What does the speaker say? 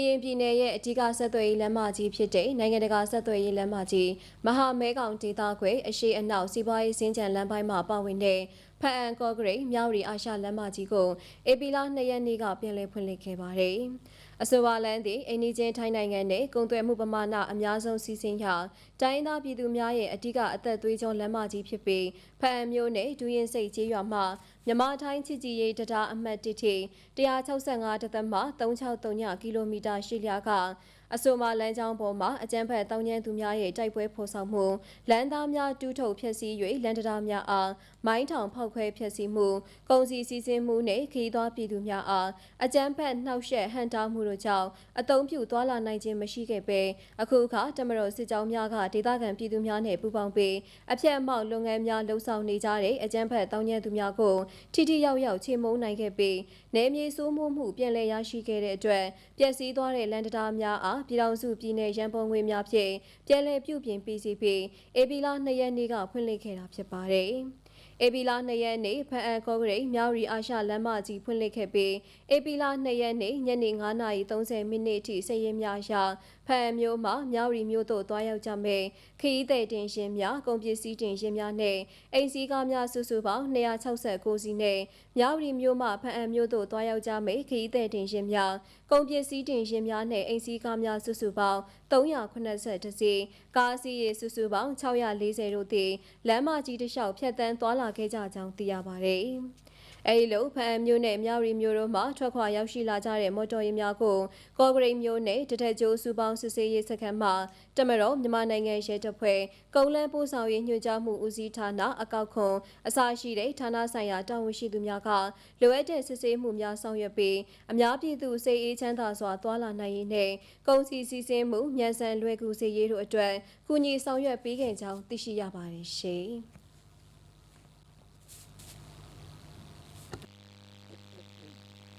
ရင်ပြည်နယ်ရဲ့အဓိကဆက်သွယ်ရေးလမ်းမကြီးဖြစ်တဲ့နိုင်ငံတကာဆက်သွယ်ရေးလမ်းမကြီးမဟာမဲကောင်ဒေသခွဲအရှိအနောက်စီးပွားရေးစင်ကြံလမ်းပိုင်းမှာပါဝင်တဲ့ဖအံကော့ဂရိတ်မြောက်ရီအာရှလမ်းမကြီးကိုဧပြီလ2ရက်နေ့ကပြန်လည်ဖွင့်လှစ်ခဲ့ပါတယ်။အဆိုပါလမ်းသည်အိန္ဒိချင်းထိုင်းနိုင်ငံနဲ့ကုန်သွယ်မှုပမာဏအများဆုံးစီးဆင်းရာတိုင်းသားပြည်သူများရဲ့အဓိကအသက်သွေးကြောလမ်းမကြီးဖြစ်ပြီးဖအံမြို့နယ်ဒူးရင်စိတ်ကျေးရွာမှမြန်မာထိုင်းချစ်ကြည်ရေးတရားအမှတ်1ထိ165.363ကီလိုမီတာရှိလျာကအဆိုမာလမ်းကြောင်းပေါ်မှာအကြမ်းဖက်တောင်းကျမ်းသူများရဲ့တိုက်ပွဲဖော်ဆောင်မှုလမ်းသားများတူးထုတ်ဖျက်ဆီး၍လမ်းတရားများအားမိုင်းထောင်ဖောက်ခွဲဖျက်ဆီးမှုကုန်စည်စီးဆင်းမှုနှင့်ခရီးသွားပြည်သူများအားအကြမ်းဖက်နှောက်ယှက်ဟန့်တားမှုတို့ကြောင့်အုံပြုသွားလာနိုင်ခြင်းမရှိခဲ့ပေအခုအခါတမတော်စစ်ကြောင်းများကဒေသခံပြည်သူများနှင့်ပူးပေါင်းပြီးအပြတ်အမောက်လုပ်ငန်းများလှုံ့ဆော်နေကြတဲ့အကြမ်းဖက်တောင်းကျမ်းသူများကိုထိထိရောက်ရောက်ချေမှုန်းနိုင်ခဲ့ပြီးနယ်မြေစိုးမိုးမှုပြန်လည်ရရှိခဲ့တဲ့အတွက်ပျက်စီးသွားတဲ့လမ်းတရားများအားပြည်ထောင်စုပြည်내ရန်ပုံငွေများဖြင့်ပြန်လည်ပြုပြင်ပေးစီပြီးဧပြီလ2ရက်နေ့ကဖွင့်လှစ်ခဲ့တာဖြစ်ပါတယ်။ဧပြီလ2ရက်နေ့ဖအံကော့ဂရိတ်မြောက်ရီအာရှလမ်းမကြီးဖွင့်လှစ်ခဲ့ပြီးဧပြီလ2ရက်နေ့ညနေ9:30မိနစ်ထိစည်ရင်များရာဖအံမြို့မှာမြောက်ရီမြို့သို့တွားရောက်ကြမယ်ခရီးသည်တင်ရှင်များကုန်ပစ္စည်းတင်ရှင်များနဲ့အိမ်စီးကားများစုစုပေါင်း269စီးနဲ့မြောက်ရီမြို့မှဖအံမြို့သို့တွားရောက်ကြမယ်ခရီးသည်တင်ရှင်များကုန်ပစ္စည်းတင်ရှင်များနဲ့အိမ်စီးကားများစုစုပေါင်း381စီးကားစီးရေစုစုပေါင်း640တို့သည်လမ်းမကြီးတစ်လျှောက်ဖြတ်တန်းသွားလာခဲ့ကြကြောင်းသိရပါတယ်။အဲဒီလိုဖအံမြို့နယ်မြောက်ရီမြို့တို့မှထွက်ခွာရောက်ရှိလာကြတဲ့မော်တော်ယာဉ်များကိုကော့ဂရိတ်မြို့နယ်တထက်ကျိုးစုပေါင်းစစ်ဆေးရေးစခန်းမှတမတော်မြန်မာနိုင်ငံရဲတပ်ဖွဲ့ကုန်းလန်းပို့ဆောင်ရေးညွှန်ကြားမှုဦးစီးဌာနအကောက်ခွန်အစရှိတဲ့ဌာနဆိုင်ရာတာဝန်ရှိသူများကလိုအပ်တဲ့စစ်ဆေးမှုများဆောင်ရွက်ပြီးအများပြည်သူစိတ်အေးချမ်းသာစွာသွာလာနိုင်ရေးနဲ့ကုန်စည်စီးဆင်းမှုမြန်ဆန်လွယ်ကူစေရေးတို့အတွက်ကူညီဆောင်ရွက်ပေးခဲ့ကြောင်းသိရှိရပါတယ်ရှင်။